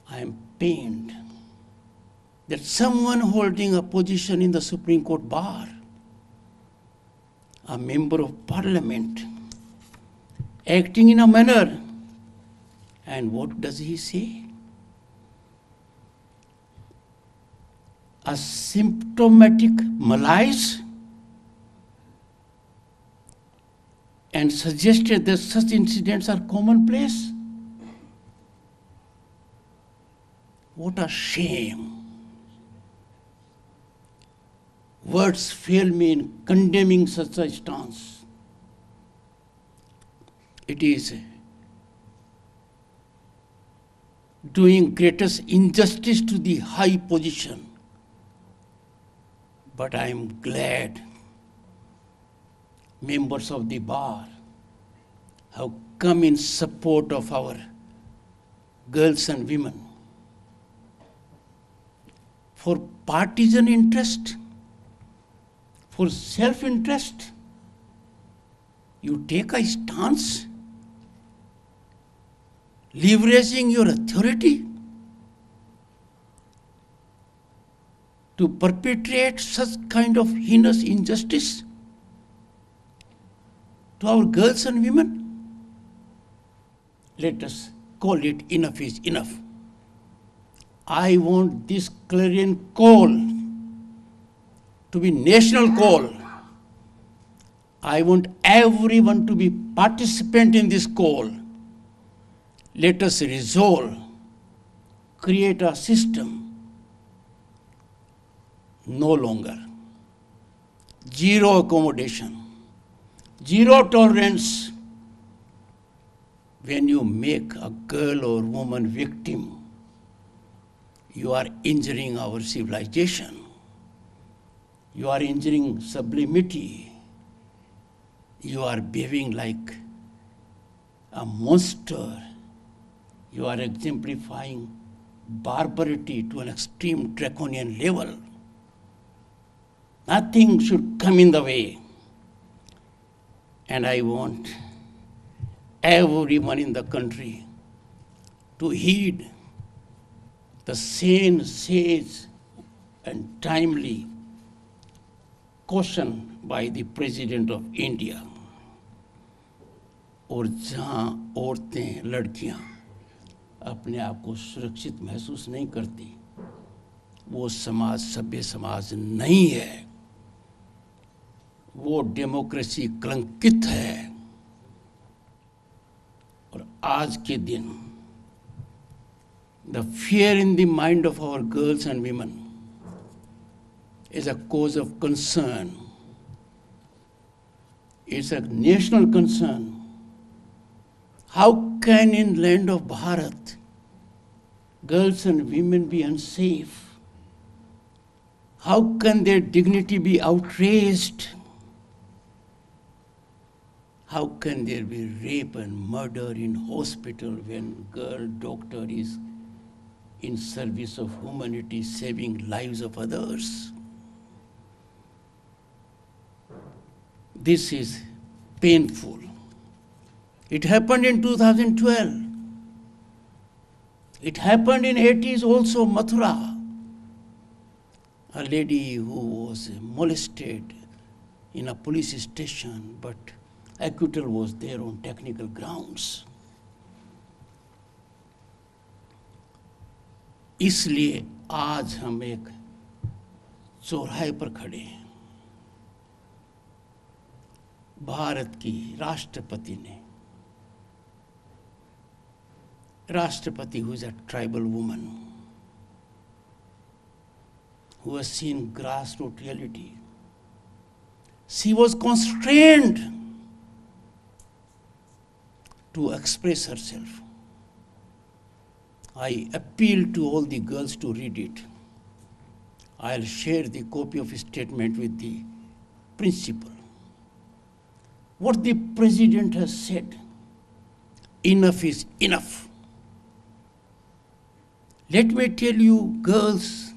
I am pained that someone holding a position in the Supreme Court bar, a member of parliament, acting in a manner, and what does he say? A symptomatic malaise, and suggested that such incidents are commonplace. What a shame. Words fail me in condemning such a stance. It is doing greatest injustice to the high position. But I am glad members of the bar have come in support of our girls and women. For partisan interest, for self-interest, you take a stance, leveraging your authority to perpetrate such kind of heinous injustice to our girls and women. Let us call it enough is enough. I want this clarion call to be national call. I want everyone to be participant in this call. Let us resolve, create a system. No longer. Zero accommodation. Zero tolerance when you make a girl or woman victim. You are injuring our civilization. You are injuring sublimity. You are behaving like a monster. You are exemplifying barbarity to an extreme draconian level. Nothing should come in the way. And I want everyone in the country to heed the sane, sage, and timely caution by the President of India. और जहाँ औरतें, लड़कियाँ अपने आप को सुरक्षित महसूस नहीं करती, वो समाज सभ्य समाज नहीं है, वो डेमोक्रेसी कलंकित है। और आज के दिन the fear in the mind of our girls and women is a cause of concern. It's a national concern. How can in land of Bharat girls and women be unsafe? How can their dignity be outraged? How can there be rape and murder in hospital when girl doctor is in service of humanity, saving lives of others? This is painful. It happened in 2012. It happened in 80s also, Mathura. A lady who was molested in a police station, but acquittal was there on technical grounds. इसलिए आज हम एक चौराहे पर खड़े हैं। भारत की राष्ट्रपति ने, राष्ट्रपति who is a tribal woman, who has seen grassroots reality, she was constrained to express herself. I appeal to all the girls to read it. I'll share the copy of his statement with the principal. What the president has said, enough is enough. Let me tell you, girls,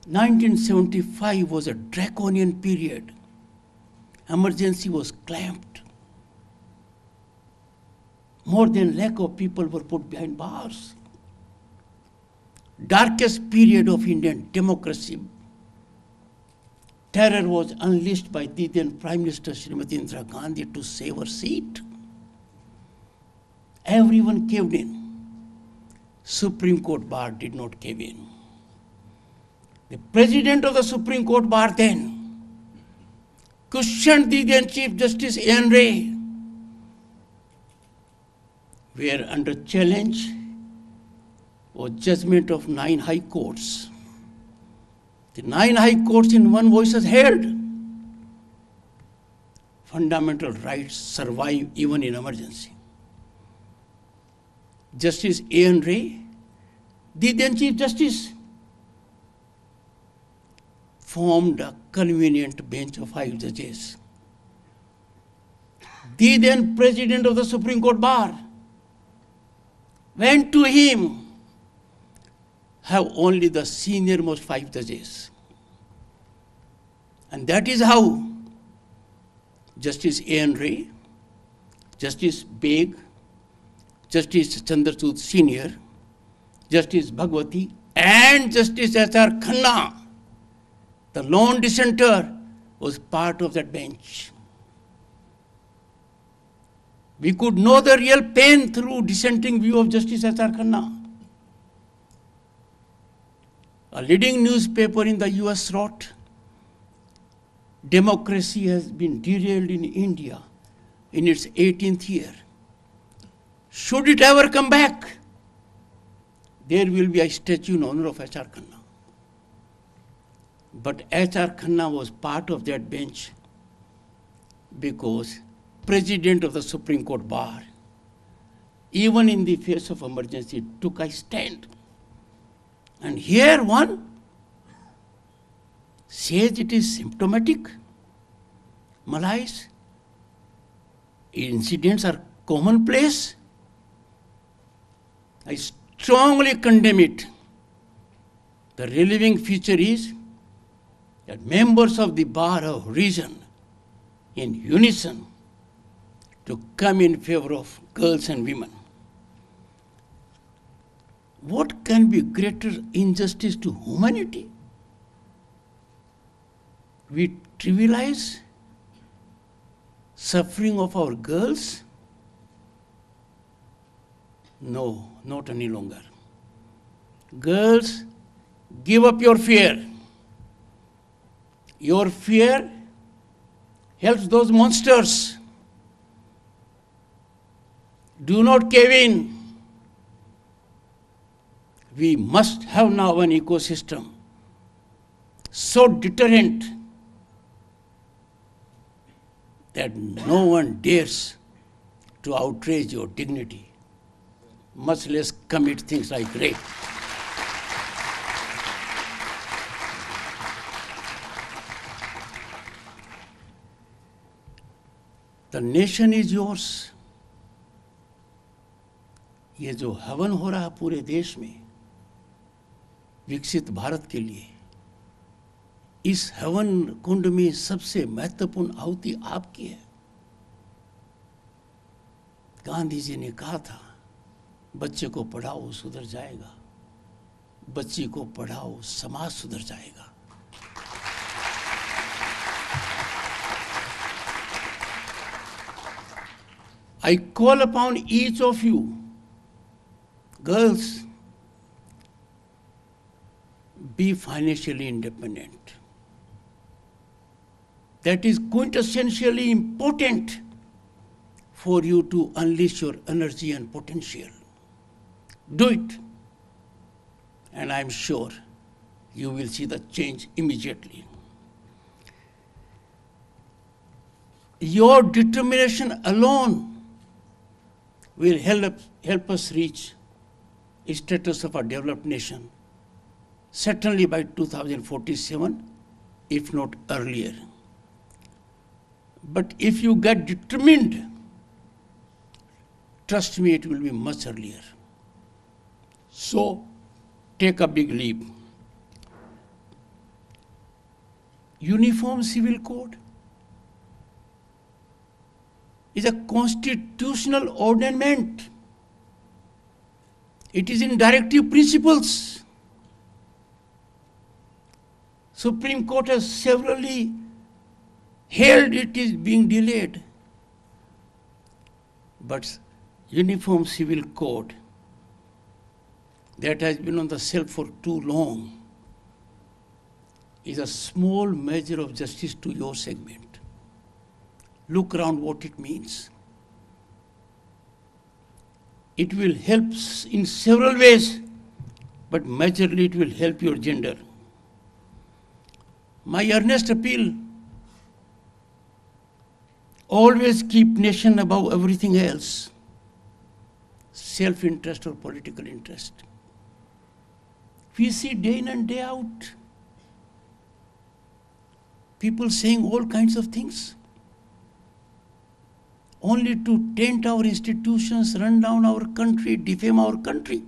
1975 was a draconian period. Emergency was clamped. More than lakh of people were put behind bars. darkest period of Indian democracy, terror was unleashed by the then Prime Minister Srimati Indira Gandhi to save her seat. Everyone caved in. Supreme Court bar did not cave in. The President of the Supreme Court bar then questioned the then Chief Justice A.N. Ray, where under challenge was judgment of 9 high courts. The 9 high courts in one voice held fundamental rights survive even in emergency. Justice A.N. Ray, the then Chief Justice, formed a convenient bench of 5 judges. The then President of the Supreme Court bar went to him, have only the senior most 5 judges. And that is how Justice A.N. Ray, Justice Beg, Justice Chandrachud Senior, Justice Bhagwati, and Justice S.R. Khanna, the lone dissenter, was part of that bench. We could know the real pain through dissenting view of Justice S.R. Khanna. A leading newspaper in the US wrote, democracy has been derailed in India in its 18th year. Should it ever come back, there will be a statue in honor of H.R. Khanna. But H.R. Khanna was part of that bench because President of the Supreme Court bar, even in the face of emergency, took a stand. And here one says it is symptomatic, malaise, incidents are commonplace. I strongly condemn it. The relieving feature is that members of the bar have risen in unison to come in favor of girls and women. What can be greater injustice to humanity? We trivialize suffering of our girls? No, not any longer. Girls, give up your fear. Your fear helps those monsters. Do not cave in. We must have now an ecosystem so deterrent that no one dares to outrage your dignity, much less commit things like rape. The nation is yours. ये जो हवन हो रहा है पूरे देश में विकसित भारत के लिए, इस हवन कुंड में सबसे महत्वपूर्ण आहुति आपकी है। गांधी जी ने कहा था, बच्चे को पढ़ाओ सुधर जाएगा, बच्ची को पढ़ाओ समाज सुधर जाएगा। I call upon each of you, girls, be financially independent. That is quintessentially important for you to unleash your energy and potential. Do it, and I'm sure you will see the change immediately. Your determination alone will help us reach a status of a developed nation, certainly by 2047, if not earlier. But if you get determined, trust me, it will be much earlier. So, take a big leap. Uniform Civil Code is a constitutional ornament. It is in directive principles. Supreme Court has severally held it is being delayed. But Uniform Civil Code that has been on the shelf for too long is a small measure of justice to your segment. Look around what it means. It will help in several ways, but majorly it will help your gender. My earnest appeal, always keep nation above everything else, self-interest or political interest. We see day in and day out people saying all kinds of things, only to taint our institutions, run down our country, defame our country.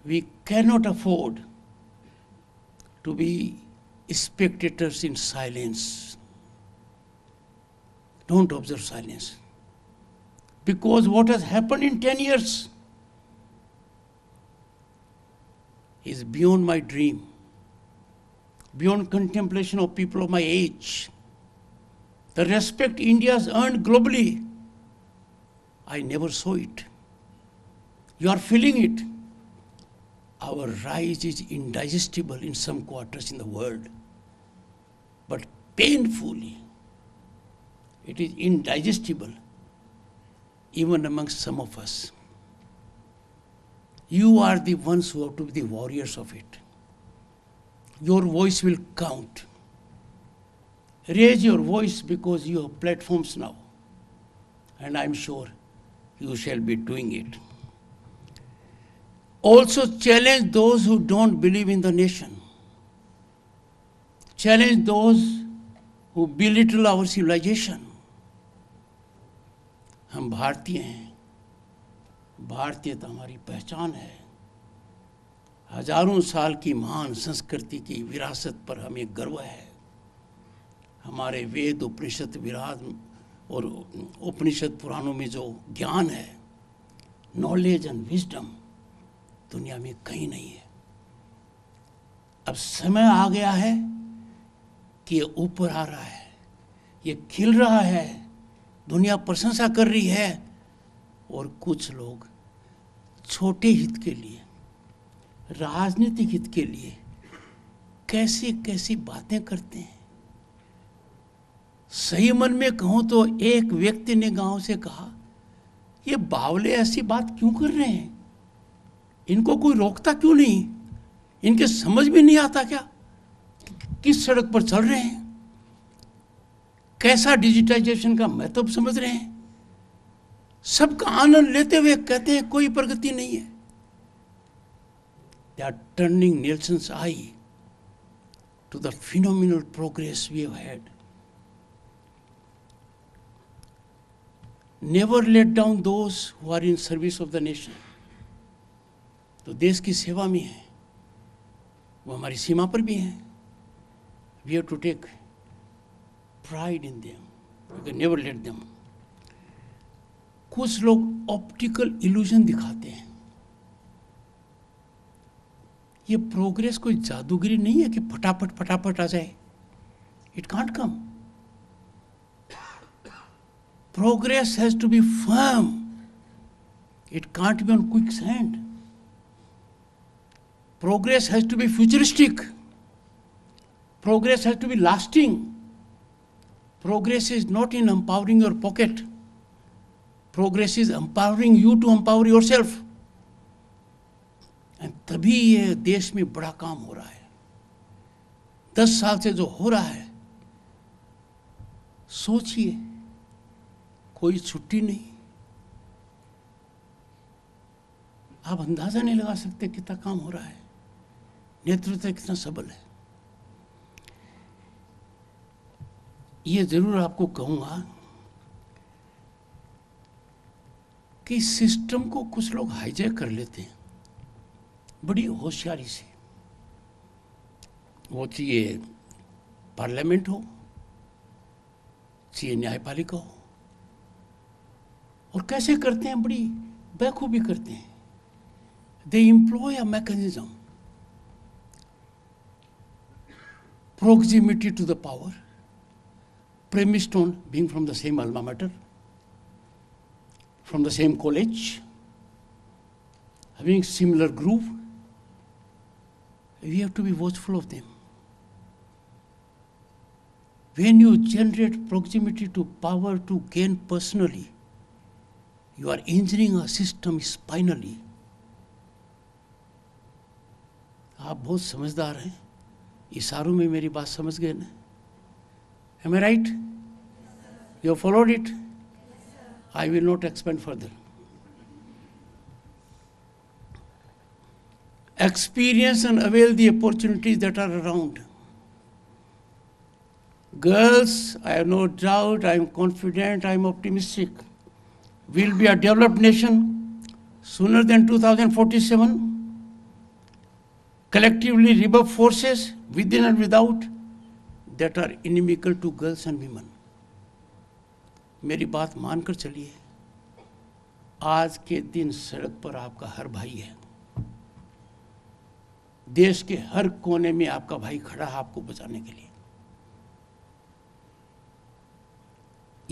We cannot afford to be spectators in silence. Don't observe silence. Because what has happened in 10 years is beyond my dream, beyond contemplation of people of my age. The respect India has earned globally, I never saw it. You are feeling it. Our rise is indigestible in some quarters in the world, but painfully, it is indigestible even amongst some of us. You are the ones who have to be the warriors of it. Your voice will count. Raise your voice because you have platforms now, and I'm sure you shall be doing it. Also challenge those who don't believe in the nation. Challenge those who belittle our civilization. हम भारतीय हैं, भारतीयता हमारी पहचान है। हजारों साल की महान संस्कृति की विरासत पर हमें गर्व है। हमारे वेद उपनिषद विराज और उपनिषद पुराणों में जो ज्ञान है, नॉलेज एंड विजडम, दुनिया में कहीं नहीं है। अब समय आ गया है कि ये ऊपर आ रहा है, ये खिल रहा है, दुनिया प्रशंसा कर रही है, और कुछ लोग छोटे हित के लिए, राजनीतिक हित के लिए कैसी कैसी बातें करते हैं। सही मन में कहूं तो एक व्यक्ति ने गांव से कहा, ये बावले ऐसी बात क्यों कर रहे हैं, इनको कोई रोकता क्यों नहीं, इनके समझ भी नहीं आता क्या किस सड़क पर चल रहे हैं, कैसा डिजिटाइजेशन का महत्व समझ रहे हैं। सबका आनंद लेते हुए कहते हैं कोई प्रगति नहीं है। They are turning Nelson's eye to the phenomenal progress we have had. Never let down those who are in service of the nation. तो देश की सेवा में है, वो हमारी सीमा पर भी हैं। We have to take pride in them. We can never let them. कुछ लोग ऑप्टिकल इल्यूजन दिखाते हैं। ये प्रोग्रेस कोई जादूगिरी नहीं है कि फटाफट फटाफट आ जाए। It can't come. Progress has to be firm. It can't be on quicksand. Progress has to be futuristic. Progress has to be lasting. Progress is not in empowering your pocket. Progress is empowering you to empower yourself. And तभी ये देश में बड़ा काम हो रहा है। 10 साल से जो हो रहा है, सोचिए, कोई छुट्टी नहीं। आप अंदाजा नहीं लगा सकते कितना काम हो रहा है, नेतृत्व कितना सबल है। ये जरूर आपको कहूंगा कि सिस्टम को कुछ लोग हाईजैक कर लेते हैं बड़ी होशियारी से। वो चाहिए पार्लियामेंट हो, चाहिए न्यायपालिका हो, और कैसे करते हैं, बड़ी बेखूबी करते हैं। They employ a mechanism proximity to the power, premised on being from the same alma mater, from the same college, having similar groove. We have to be watchful of them. When you generate proximity to power to gain personally, you are injuring a system spinally. आप बहुत समझदार हैं, इशारों में मेरी बात समझ गए ना? Am I right? You have followed it? I will not expand further. Experience and avail the opportunities that are around. Girls, I have no doubt, I am confident, I am optimistic. We'll be a developed nation sooner than 2047. Collectively rebuff forces within and without that are inimical to girls and women. मेरी बात मानकर चलिए, आज के दिन सड़क पर आपका हर भाई है, देश के हर कोने में आपका भाई खड़ा है आपको बचाने के लिए।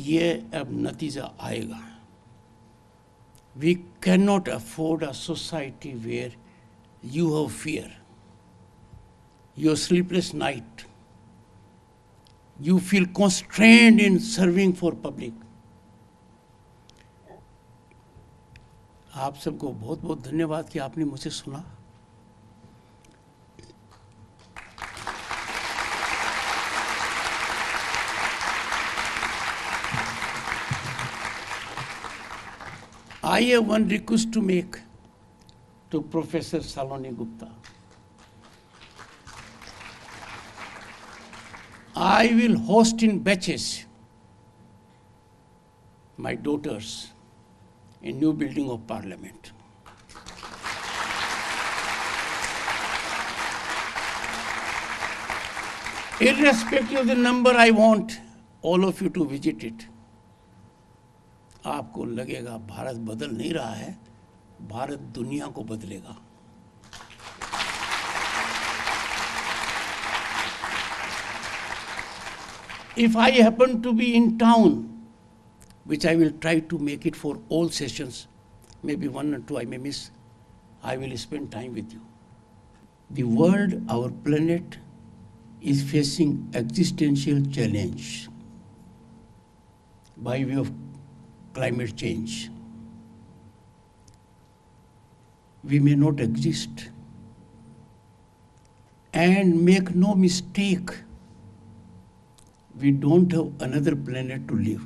ये अब नतीजा आएगा। We cannot afford a society where you have fear, your sleepless night, you feel constrained in serving for public. आप सबको बहुत बहुत धन्यवाद कि आपने मुझे सुना। I have one request to make to Professor Saloni Gupta. I will host in batches my daughters in new building of Parliament. Irrespective of the number, I want all of you to visit it. आपको लगेगा भारत बदल नहीं रहा है, भारत दुनिया को बदलेगा। If I happen to be in town, which I will try to make it for all sessions, maybe one or two I may miss, I will spend time with you. The world, our planet, is facing existential challenge by way of climate change. We may not exist. And make no mistake, we don't have another planet to live.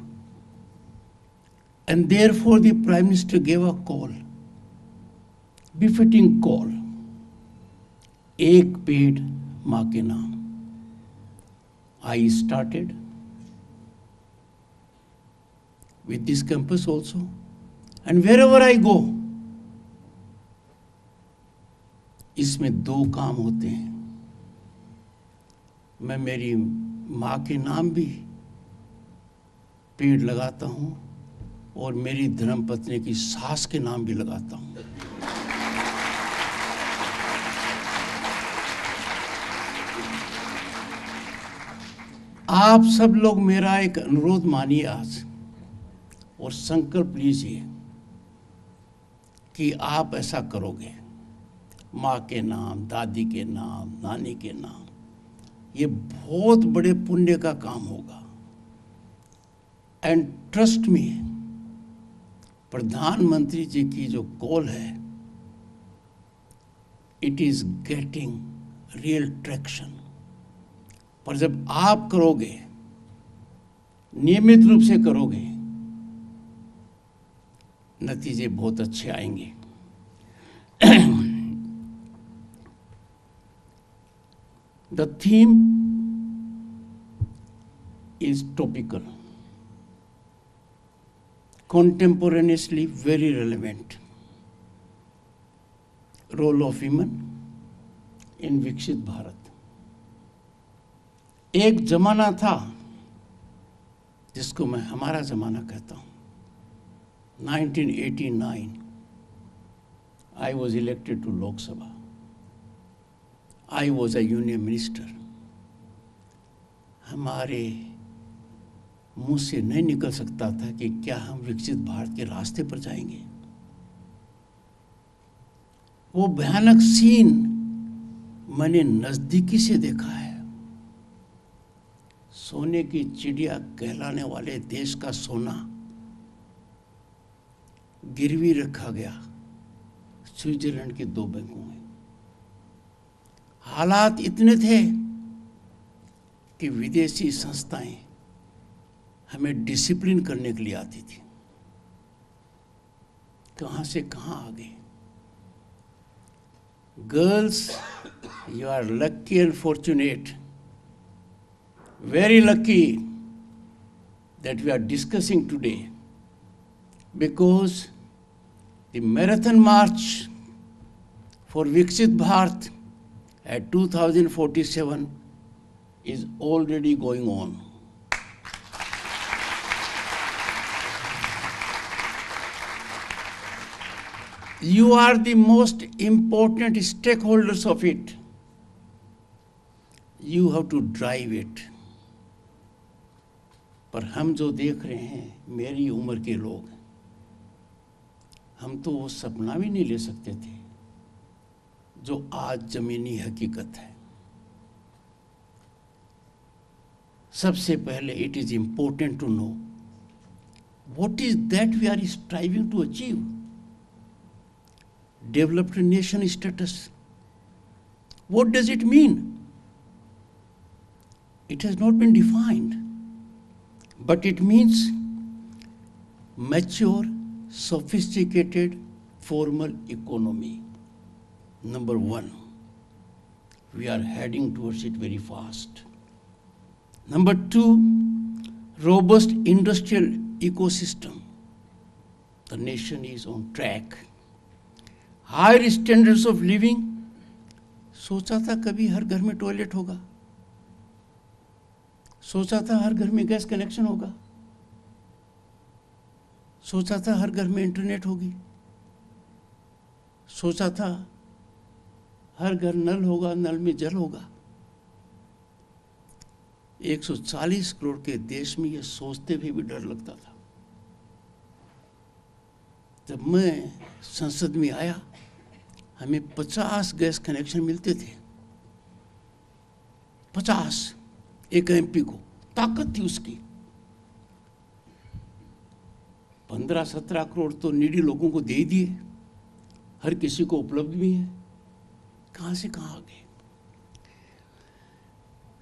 And therefore the Prime Minister gave a call, befitting call, एक पेड़ माँ के नाम. I started with this campus also, and wherever I go, इसमें दो काम होते हैं. मैं मेरी माँ के नाम भी पेड़ लगाता हूँ और मेरी धर्मपत्नी की सास के नाम भी लगाता हूँ. आप सब लोग मेरा एक अनुरोध मानिए आज और संकल्प लीजिए कि आप ऐसा करोगे. माँ के नाम, दादी के नाम, नानी के नाम, ये बहुत बड़े पुण्य का काम होगा. एंड ट्रस्ट मी, प्रधानमंत्री जी की जो कॉल है, it is getting real traction. पर जब आप करोगे, नियमित रूप से करोगे, नतीजे बहुत अच्छे आएंगे. The theme is topical, contemporaneously very relevant. Role of women in विकसित भारत. एक जमाना था जिसको मैं हमारा जमाना कहता हूँ. 1989, I was elected to Lok Sabha. I was a union minister. हमारे मुंह से नहीं निकल सकता था कि क्या हम विकसित भारत के रास्ते पर जाएंगे। वो भयानक सीन मैंने नजदीकी से देखा है। सोने की चिड़िया कहलाने वाले देश का सोना गिरवी रखा गया स्विट्जरलैंड के 2 बैंकों में। हालात इतने थे कि विदेशी संस्थाएं हमें डिसिप्लिन करने के लिए आती थी। कहां से कहां आ गए। Girls, you are lucky and fortunate, very lucky that we are discussing today, because the marathon march for Viksit Bharat at 2047 is already going on. You are the most important stakeholders of it. You have to drive it. पर हम जो देख रहे हैं, मेरी उम्र के लोग, हम तो वो सपना भी नहीं ले सकते थे जो आज जमीनी हकीकत है। सबसे पहले it is important to know what is that we are striving to achieve. Developed nation status. What does it mean? It has not been defined, but it means mature, sophisticated, formal economy. Number one, we are heading towards it very fast. Number two, robust industrial ecosystem. The nation is on track. Higher standards of living. सोचा था कभी हर घर में toilet होगा, सोचा था हर घर में गैस कनेक्शन होगा, सोचा था हर घर में इंटरनेट होगी, सोचा था हर घर नल होगा, नल में जल होगा। 140 करोड़ के देश में ये सोचते हुए भी डर लगता था। जब मैं संसद में आया, हमें 50 गैस कनेक्शन मिलते थे। 50 एक एमपी को, ताकत थी उसकी। 15-17 करोड़ तो नीडी लोगों को दे दिए, हर किसी को उपलब्ध भी है। कहां से कहां आ गए।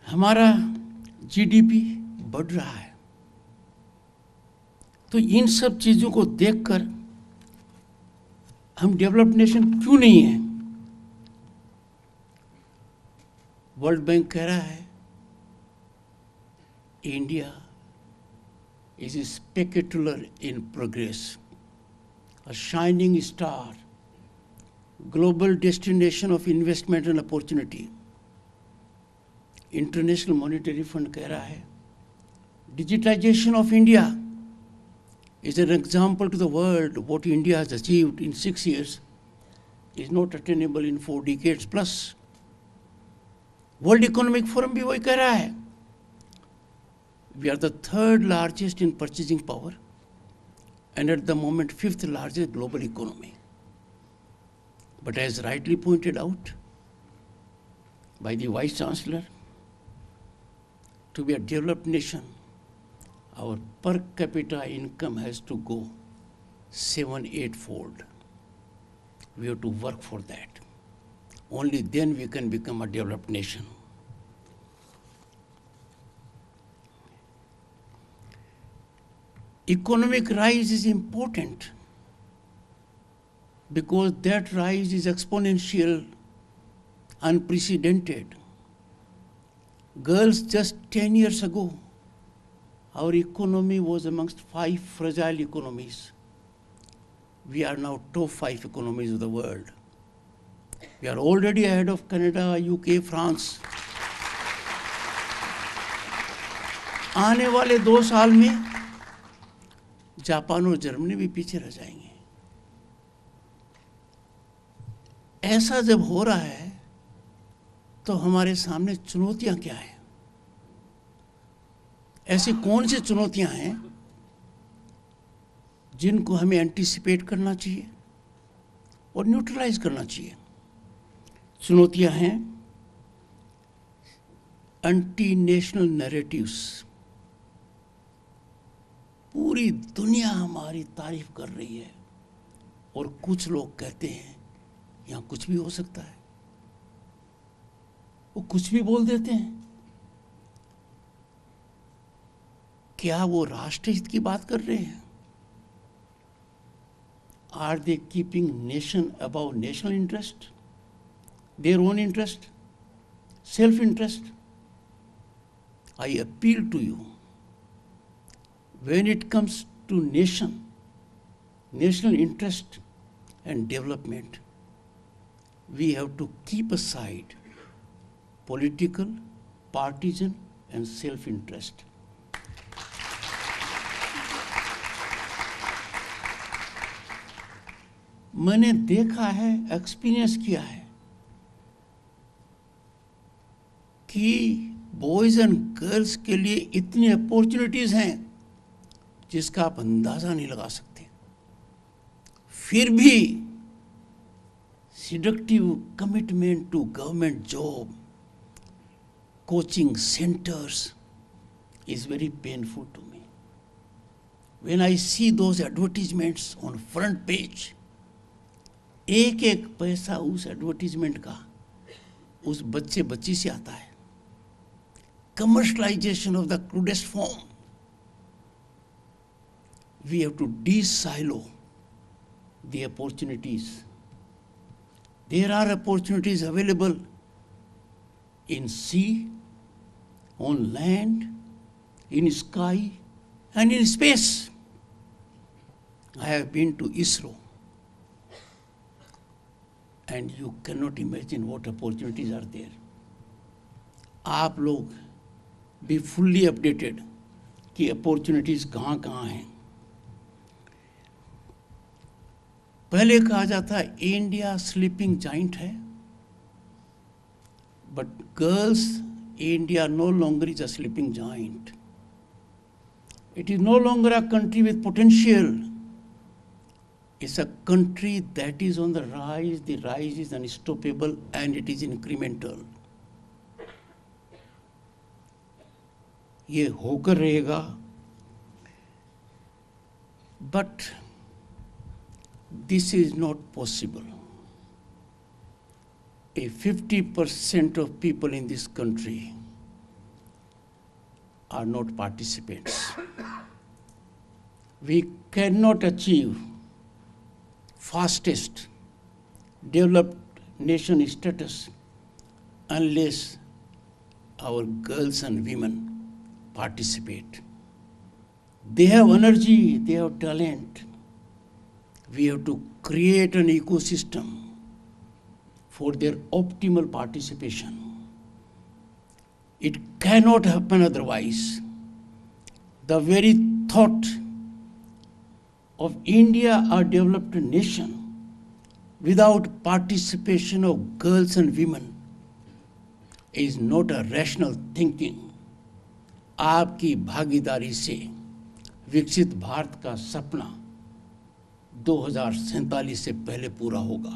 हमारा जीडीपी बढ़ रहा है। तो इन सब चीजों को देखकर हम डेवलप्ड नेशन क्यों नहीं है। वर्ल्ड बैंक कह रहा है India is spectacular in progress, a shining star, global destination of investment and opportunity. International monetary fund कह रहा है digitization of India is an example to the world. What India has achieved in 6 years is not attainable in 4 decades plus. World Economic Forum भी वही कह रहा है। We are the 3rd largest in purchasing power and at the moment 5th largest global economy. But as rightly pointed out by the Vice Chancellor, to be a developed nation, our per capita income has to go 7-8 fold. We have to work for that. Only then we can become a developed nation. Economic rise is important because that rise is exponential, unprecedented. Girls, just 10 years ago, our economy was amongst 5 fragile economies. We are now top 5 economies of the world. We are already ahead of Canada, UK, France. आने वाले 2 साल में Japan और Germany भी पीछे रह जाएंगे। ऐसा जब हो रहा है तो हमारे सामने चुनौतियां क्या हैं। ऐसी कौन सी चुनौतियां हैं जिनको हमें एंटीसिपेट करना चाहिए और न्यूट्रलाइज करना चाहिए? चुनौतियां हैं एंटी नेशनल नैरेटिव्स। पूरी दुनिया हमारी तारीफ कर रही है और कुछ लोग कहते हैं यहां कुछ भी हो सकता है, वो कुछ भी बोल देते हैं। क्या वो राष्ट्र हित की बात कर रहे हैं? Are they keeping nation above national interest, their own interest, self interest? I appeal to you, when it comes to national interest and development, we have to keep aside political, partisan and self-interest. मैंने देखा है, experience किया है कि boys and girls के लिए इतनी opportunities हैं जिसका आप अंदाजा नहीं लगा सकते। फिर भी seductive commitment to government job, coaching centers is very painful to me. When I see those advertisements on front page, एक एक पैसा उस एडवर्टीजमेंट का उस बच्चे बच्ची से आता है। Commercialization of the crudest form. We have to de-silo the opportunities. There are opportunities available in sea, on land, in sky, and in space. I have been to ISRO, and you cannot imagine what opportunities are there. आप लोग be fully updated कि opportunities कहाँ कहाँ हैं। पहले कहा जाता India sleeping giant है, but girls, India no longer is a sleeping giant. It is no longer a country with potential. It's a country that is on the rise. The rise is unstoppable and it is incremental. ये होकर रहेगा, but this is not possible. If 50% of people in this country are not participants, we cannot achieve fastest developed nation status unless our girls and women participate. They have energy, they have talent. We have to create an ecosystem for their optimal participation. It cannot happen otherwise. The very thought of India, a developed nation, without participation of girls and women is not a rational thinking. आपकी भागीदारी से विकसित भारत का सपना 2047 से पहले पूरा होगा.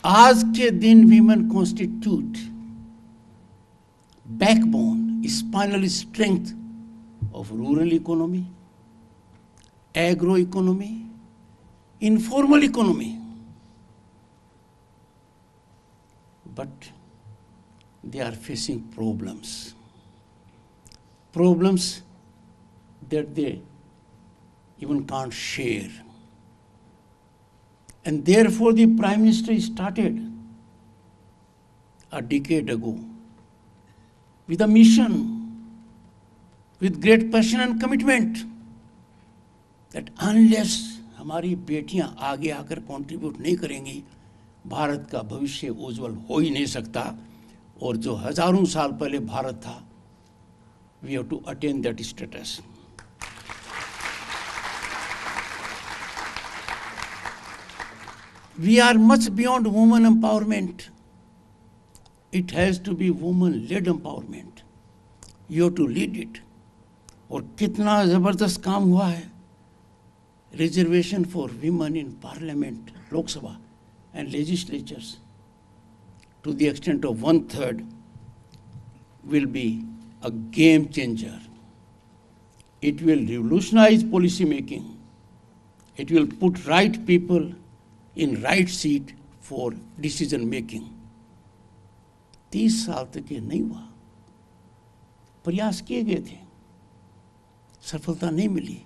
आज के दिन women constitute backbone, spinal strength of rural economy, agro economy, informal economy. But they are facing problems that they even can't share. And therefore the Prime Minister started a decade ago with a mission, with great passion and commitment, that unless हमारी बेटियां आगे आकर contribute नहीं करेंगी, भारत का भविष्य उज्जवल हो ही नहीं सकता. और जो हजारों साल पहले भारत था, we have to attain that status. We are much beyond woman empowerment. It has to be woman-led empowerment. You have to lead it. और कितना जबरदस्त काम हुआ है. Reservation for women in parliament, Lok Sabha and legislatures to the extent of 1/3 will be a game changer. It will revolutionize policy making. It will put right people in right seat for decision making. 30 साल तक ये नहीं हुआ. प्रयास किए गए थे, सफलता नहीं मिली.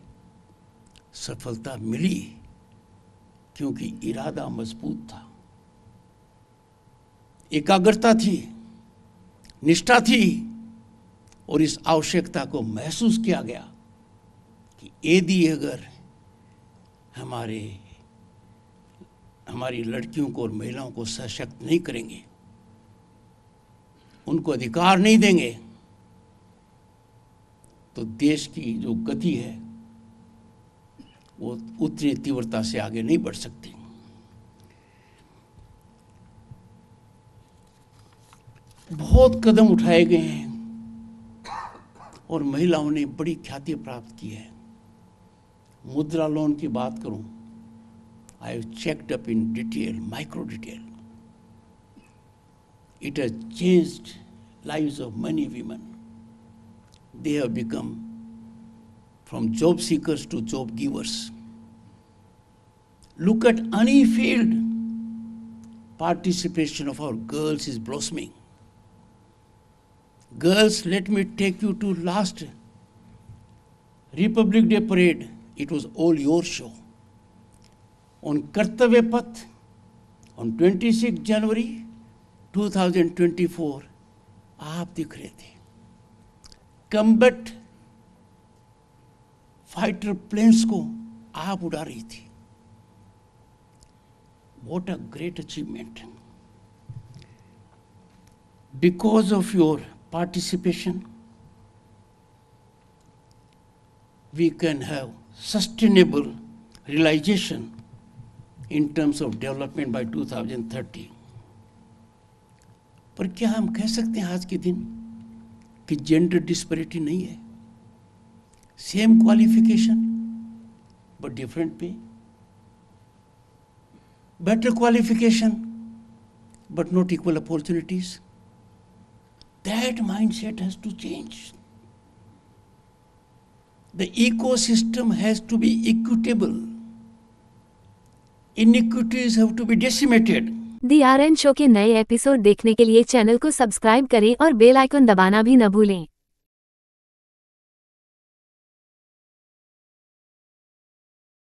सफलता मिली क्योंकि इरादा मजबूत था, एकाग्रता थी, निष्ठा थी, और इस आवश्यकता को महसूस किया गया कि यदि अगर हमारी लड़कियों को और महिलाओं को सशक्त नहीं करेंगे, उनको अधिकार नहीं देंगे, तो देश की जो गति है वो उतनी तीव्रता से आगे नहीं बढ़ सकती. बहुत कदम उठाए गए हैं और महिलाओं ने बड़ी ख्याति प्राप्त की है. मुद्रा लोन की बात करूं, I have checked up in detail, micro detail. It has changed lives of many women. They have become from job seekers to job givers. Look at any field. Participation of our girls is blossoming. Girls, let me take you to last Republic Day parade. It was all your show. On Kartavya Path, on 26 January 2024, आप दिख रहे थे. Combat fighter planes को आप उड़ा रही थी. What a great achievement. Because of your participation, we can have sustainable realization in terms of development by 2030. पर क्या हम कह सकते हैं आज के दिन कि जेंडर डिस्पैरिटी नहीं है? सेम क्वालिफिकेशन बट डिफरेंट पे, better qualification but not equal opportunities. That mindset has to change. The ecosystem has to be equitable. Inequities have to be decimated. The R N show के नए episode देखने के लिए channel को subscribe करें और bell icon दबाना भी न भूलें.